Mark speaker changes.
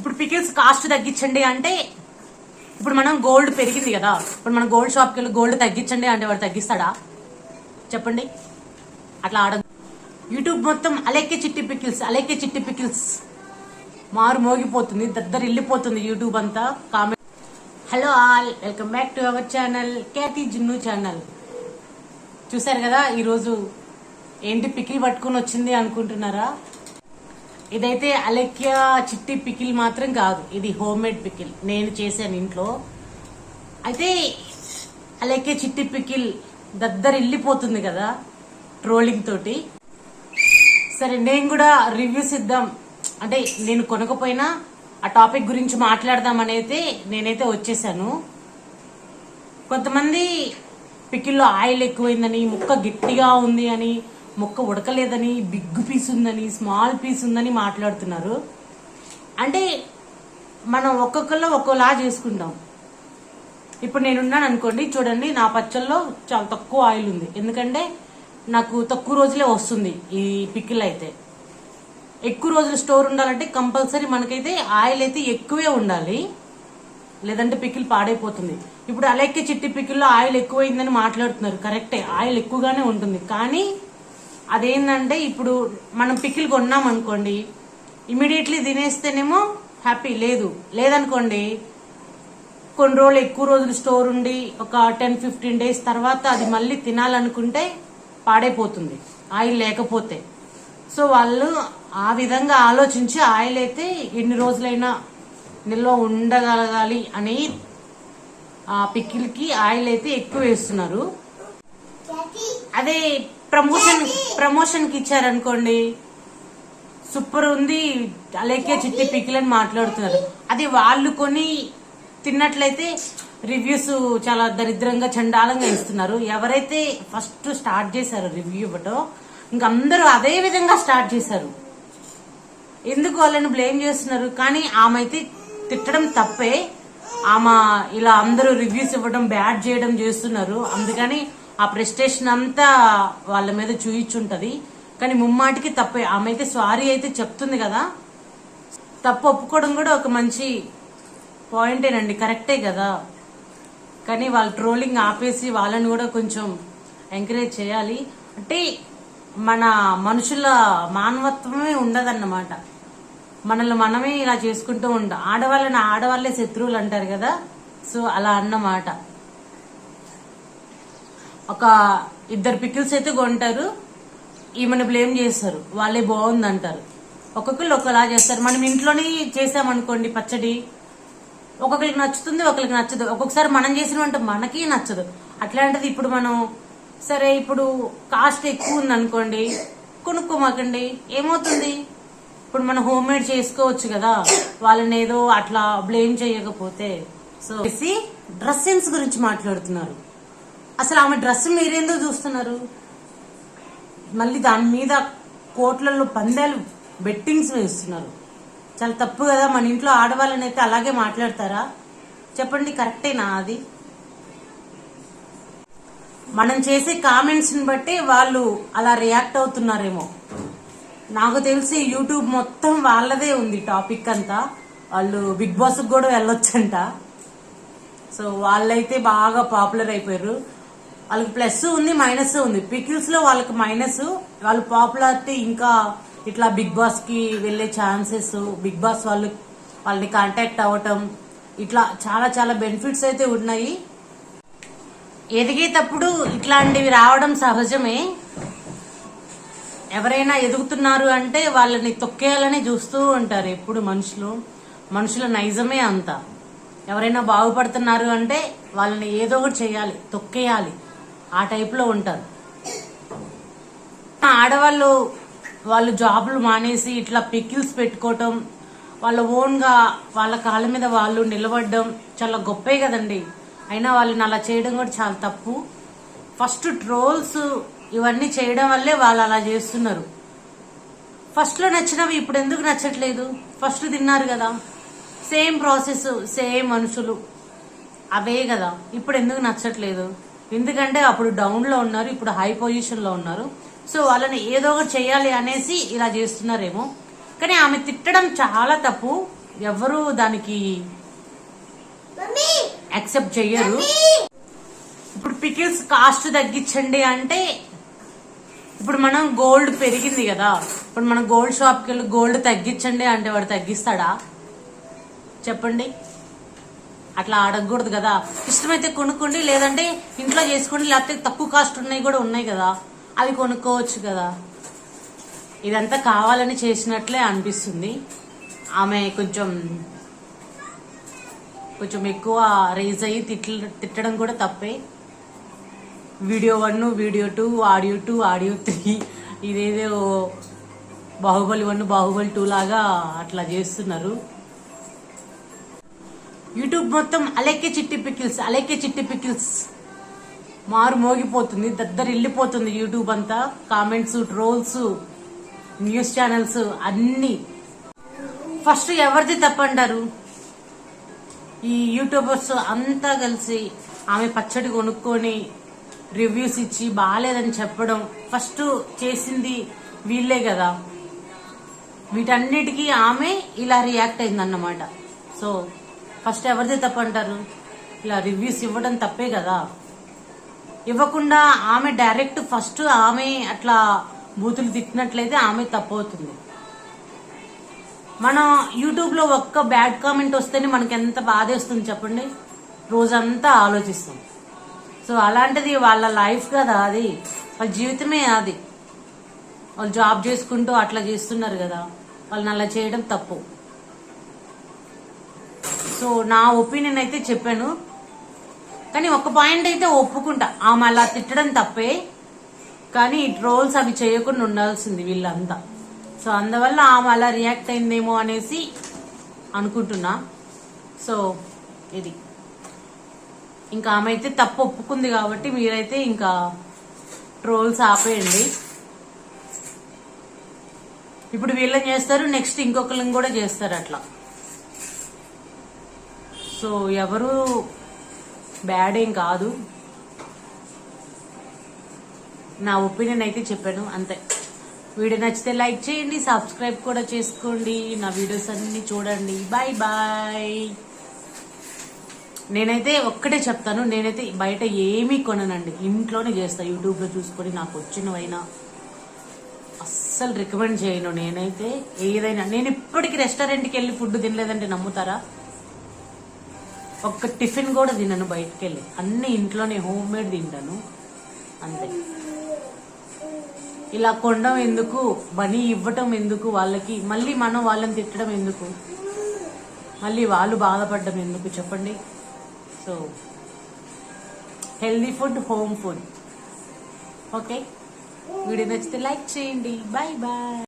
Speaker 1: ఇప్పుడు pickles cost తగ్గించండి అంటే ఇప్పుడు మనం గోల్డ్ పెరిగింది కదా, ఇప్పుడు మనం గోల్డ్ షాప్కి వెళ్ళి గోల్డ్ తగ్గించండి అంటే వాడు తగ్గిస్తాడా చెప్పండి? అట్లా ఆడ యూట్యూబ్ మొత్తం అలెక్కే చిట్టి పికిల్స్ మారు మోగిపోతుంది, దద్దరు వెళ్ళిపోతుంది యూట్యూబ్ అంతా. Comment. Hello all, welcome back to our channel Kyathi Junnu channel. చూసారు కదా ఈరోజు ఏంటి పికిల్ పట్టుకుని వచ్చింది అనుకుంటున్నారా? ఇదైతే అలెక్యా చిట్టి పికిల్ మాత్రం కాదు, ఇది హోమ్ మేడ్ పికిల్, నేను చేశాను ఇంట్లో. అయితే అలెక్యా చిట్టి పికిల్ దద్దరు వెళ్ళిపోతుంది కదా ట్రోలింగ్ తోటి. సరే నేను కూడా రివ్యూస్ ఇద్దాం అంటే, నేను కొనకపోయినా ఆ టాపిక్ గురించి మాట్లాడదామనైతే నేనైతే వచ్చేసాను. కొంతమంది పికిల్లో ఆయిల్ ఎక్కువైందని, ముక్క గట్టిగా ఉంది అని, ముక్క ఉడకలేదని, బిగ్ పీస్ ఉందని, స్మాల్ పీస్ ఉందని మాట్లాడుతున్నారు. అంటే మనం ఒక్కొక్కరిలో ఒక్కోలా చేసుకుంటాం. ఇప్పుడు నేనున్నాను అనుకోండి, చూడండి నా పచ్చల్లో చాలా తక్కువ ఆయిల్ ఉంది, ఎందుకంటే నాకు తక్కువ రోజులే వస్తుంది ఈ పికిల్. అయితే ఎక్కువ రోజులు స్టోర్ ఉండాలంటే కంపల్సరీ మనకైతే ఆయిల్ అయితే ఎక్కువే ఉండాలి, లేదంటే పికిల్ పాడైపోతుంది. ఇప్పుడు అలెక్కే చిట్టి పికిల్లో ఆయిల్ ఎక్కువైందని మాట్లాడుతున్నారు, కరెక్టే, ఆయిల్ ఎక్కువగానే ఉంటుంది. కానీ అదేంటంటే ఇప్పుడు మనం పికిల్ కొన్నాం అనుకోండి, ఇమీడియట్లీ తినేస్తేనేమో హ్యాపీ, లేదనుకోండి కొన్ని రోజులు ఎక్కువ రోజులు స్టోర్ ఉండి ఒక 10-15 డేస్ తర్వాత అది మళ్ళీ తినాలనుకుంటే పాడైపోతుంది ఆయిల్ లేకపోతే. సో వాళ్ళు ఆ విధంగా ఆలోచించి ఆయిల్ అయితే ఎన్ని రోజులైనా నిల్వ ఉండగలగాలి అని ఆ పికిల్ కి ఆయిల్ అయితే ఎక్కువ వేస్తున్నారు. అదే ప్రమోషన్ కి ఇచ్చారనుకోండి, సూపర్ ఉంది అలెక్యా చిట్టి పికిల్ అని మాట్లాడుతున్నారు. అది వాళ్ళు కొని తిన్నట్లయితే రివ్యూస్ చాలా దరిద్రంగా చండాలంగా ఇస్తున్నారు. ఎవరైతే ఫస్ట్ స్టార్ట్ చేశారో రివ్యూ ఇవ్వటం, ఇంక అందరూ అదే విధంగా స్టార్ట్ చేశారు. ఎందుకు వాళ్ళని బ్లేమ్ చేస్తున్నారు? కానీ ఆమె అయితే తిట్టడం తప్పే, ఆమె ఇలా అందరూ రివ్యూస్ ఇవ్వడం బ్యాడ్ చేయడం చేస్తున్నారు. అందుకని ఆ ప్రెస్టేషన్ అంతా వాళ్ళ మీద చూయించుంటది. కానీ ముమ్మాటికి తప్పే. ఆమె అయితే సారీ అయితే చెప్తుంది కదా, తప్పు ఒప్పుకోవడం కూడా ఒక మంచి పాయింటేనండి, కరెక్టే కదా. కానీ వాళ్ళు ట్రోలింగ్ ఆపేసి వాళ్ళని కూడా కొంచెం ఎంకరేజ్ చేయాలి. అంటే మన మనుషుల మానవత్వమే ఉండదన్నమాట. మనల్ని మనమే ఇలా చేసుకుంటూ ఉంటాం. ఆడవాళ్ళే శత్రువులు అంటారు కదా, సో అలా అన్నమాట. ఒక 2 పికిల్స్ అయితే కొంటారు, ఈమెను బ్లేమ్ చేస్తారు, వాళ్ళే బాగుంది అంటారు. ఒక్కొక్కరు ఒకలా చేస్తారు. మనం ఇంట్లోనే చేసామనుకోండి పచ్చడి, ఒక్కొక్కరికి నచ్చుతుంది, ఒకరికి నచ్చదు. ఒక్కొక్కసారి మనం చేసిన వంట మనకి నచ్చదు. అట్లాంటిది ఇప్పుడు మనం సరే ఇప్పుడు కాస్ట్ ఎక్కువ ఉంది అనుకోండి, కొనుక్కోమాకండి, ఏమవుతుంది? ఇప్పుడు మనం హోమ్ మేడ్ చేసుకోవచ్చు కదా, వాళ్ళని ఏదో అట్లా బ్లేమ్ చేయకపోతే. సో డ్రెస్ సెన్స్ గురించి మాట్లాడుతున్నారు. అసలు ఆమె డ్రెస్ మీరెందుకు చూస్తున్నారు? మళ్ళీ దాని మీద కోట్లలో పందాలు బెట్టింగ్స్ వేస్తున్నారు. చాలా తప్పు కదా. మన ఇంట్లో ఆడవాళ్ళని అయితే అలాగే మాట్లాడతారా చెప్పండి? కరెక్టేనా అది? మనం చేసే కామెంట్స్ ని బట్టి వాళ్ళు అలా రియాక్ట్ అవుతున్నారేమో. నాకు తెలిసి యూట్యూబ్ మొత్తం వాళ్ళదే ఉంది టాపిక్ అంతా. వాళ్ళు బిగ్ బాస్ కూడా వెళ్ళొచ్చంట. సో వాళ్ళైతే బాగా పాపులర్ అయిపోయారు. వాళ్ళకి ప్లస్ ఉంది, మైనస్ ఉంది. పికిల్స్ లో వాళ్ళకి మైనస్, వాళ్ళు పాపులారిటీ ఇంకా ఇట్లా బిగ్ బాస్ కి వెళ్లే ఛాన్సెస్, బిగ్ బాస్ వాళ్ళని కాంటాక్ట్ అవ్వటం, ఇట్లా చాలా చాలా బెనిఫిట్స్ అయితే ఉన్నాయి. ఎదిగేటప్పుడు ఇట్లాంటివి రావడం సహజమే. ఎవరైనా ఎదుగుతున్నారు అంటే వాళ్ళని తొక్కేయాలని చూస్తూ ఉంటారు ఎప్పుడు మనుషుల నైజమే అంత. ఎవరైనా బాగుపడుతున్నారు అంటే వాళ్ళని ఏదో ఒకటి చేయాలి, తొక్కేయాలి, ఆ టైప్ లో ఉంటారు. వాళ్ళు జాబ్లు మానేసి ఇట్లా పికిల్స్ పెట్టుకోవటం, వాళ్ళ ఓన్ గా వాళ్ళ కాళ్ళ మీద వాళ్ళు నిలబడడం చాలా గొప్పే కదండి. అయినా వాళ్ళని అలా చేయడం కూడా చాలా తప్పు. ఫస్ట్ ట్రోల్స్ ఇవన్నీ చేయడం వల్లే వాళ్ళు అలా చేస్తున్నారు. ఫస్ట్ లో నచ్చినవి ఇప్పుడు ఎందుకు నచ్చట్లేదు? ఫస్ట్ తిన్నారు కదా, సేమ్ ప్రాసెస్, సేమ్ మనుషులు అవే కదా, ఇప్పుడు ఎందుకు నచ్చట్లేదు? ఎందుకంటే అప్పుడు డౌన్ లో ఉన్నారు, ఇప్పుడు హై పొజిషన్ లో ఉన్నారు. సో వాళ్ళని ఏదో ఒకటి చేయాలి అనేసి ఇలా చేస్తున్నారేమో. కానీ ఆమె తిట్టడం చాలా తప్పు. ఎవరు దానికి యాక్సెప్ట్ చెయ్యరు. ఇప్పుడు పికిల్స్ కాస్ట్ తగ్గించండి అంటే ఇప్పుడు మనం గోల్డ్ పెరిగింది కదా, ఇప్పుడు మనం గోల్డ్ షాప్కి వెళ్ళి గోల్డ్ తగ్గించండి అంటే వాడు తగ్గిస్తాడా చెప్పండి? అట్లా అడగకూడదు కదా. ఇష్టమైతే కొనుక్కోండి, లేదంటే ఇంట్లో చేసుకోండి, లేకపోతే తక్కువ కాస్ట్ ఉన్నాయి కూడా ఉన్నాయి కదా, అవి కొనుక్కోవచ్చు కదా. ఇదంతా కావాలని చేసినట్లే అనిపిస్తుంది. ఆమె కొంచెం ఎక్కువ రేజ్ అయ్యి తిట్టడం కూడా తప్పే. వీడియో 1, వీడియో 2, ఆడియో 2, ఆడియో 3 ఇదేదో బాహుబలి 1, బాహుబలి 2 లాగా అట్లా చేస్తున్నారు. యూట్యూబ్ మొత్తం అలెక్కే చిట్టి పికిల్స్ మారు మోగిపోతుంది, దద్దరిల్లిపోతుంది యూట్యూబ్ అంతా. కామెంట్స్, ట్రోల్స్, న్యూస్ ఛానల్స్ అన్ని. ఫస్ట్ ఎవరిది తప్పంటారు? ఈ యూట్యూబర్స్ అంతా కలిసి ఆమె పచ్చడి కొనుక్కొని రివ్యూస్ ఇచ్చి బాగాలేదని చెప్పడం ఫస్ట్ చేసింది వీళ్ళే కదా. వీటన్నిటికీ ఆమె ఇలా రియాక్ట్ అయిందన్నమాట. సో ఫస్ట్ ఎవరిది తప్పంటారు? ఇలా రివ్యూస్ ఇవ్వడం తప్పే కదా. ఇవ్వకుండా ఆమె డైరెక్ట్ ఫస్ట్ ఆమె అట్లా బూతులు తిట్టినట్లయితే ఆమె తప్పు అవుతుంది. మనం యూట్యూబ్ లో ఒక్క బ్యాడ్ కామెంట్ వస్తేనే మనకి ఎంత బాధేస్తుంది చెప్పండి, రోజంతా ఆలోచిస్తాం. సో అలాంటిది వాళ్ళ లైఫ్ కదా, అది వాళ్ళ జీవితమే. అది వాళ్ళు జాబ్ చేసుకుంటూ అట్లా చేస్తున్నారు కదా, వాళ్ళని అలా చేయడం తప్పు. సో నా ఒపీనియన్ అయితే చెప్పాను, కానీ ఒక పాయింట్ అయితే ఒప్పుకుంటా, ఆమె అలా తిట్టడం తప్పే, కానీ ట్రోల్స్ అవి చేయకుండా ఉండాల్సింది వీళ్ళంతా. సో అందువల్ల ఆమె అలా రియాక్ట్ అయిందేమో అనేసి అనుకుంటున్నా. సో ఇది ఇంకా ఆమె అయితే తప్పు ఒప్పుకుంది కాబట్టి మీరైతే ఇంకా ట్రోల్స్ ఆపేయండి. ఇప్పుడు వీళ్ళని చేస్తారు, నెక్స్ట్ ఇంకొకరిని కూడా చేస్తారు అట్లా. సో ఎవరు బ్యాడ్ ఏం కాదు, నా ఒపీనియన్ అయితే చెప్పాను అంతే. వీడియో నచ్చితే లైక్ చేయండి, సబ్స్క్రైబ్ కూడా చేసుకోండి, నా వీడియోస్ అన్ని చూడండి. Bye bye. నేనైతే ఒక్కటే చెప్తాను, నేనైతే బయట ఏమీ కొననండి, ఇంట్లోనే చేస్తా. యూట్యూబ్లో చూసుకొని నాకు వచ్చినవైనా అస్సలు రికమెండ్ చేయను. నేనైతే ఏదైనా, నేను ఇప్పటికీ రెస్టారెంట్కి వెళ్ళి ఫుడ్ తినలేదంటే నమ్ముతారా? ఒక్క టిఫిన్ కూడా తినను బయటకు వెళ్ళి, అన్ని ఇంట్లోనే హోమ్ మేడ్ తింటాను అంతే. ఇలా కొనడం ఎందుకు, మనీ ఇవ్వటం ఎందుకు వాళ్ళకి, మళ్ళీ మనం వాళ్ళని తిట్టడం ఎందుకు, మళ్ళీ వాళ్ళు బాధపడడం ఎందుకు చెప్పండి? So healthy food, home food. Okay, video నచ్చితే లైక్ చేయండి. Bye bye.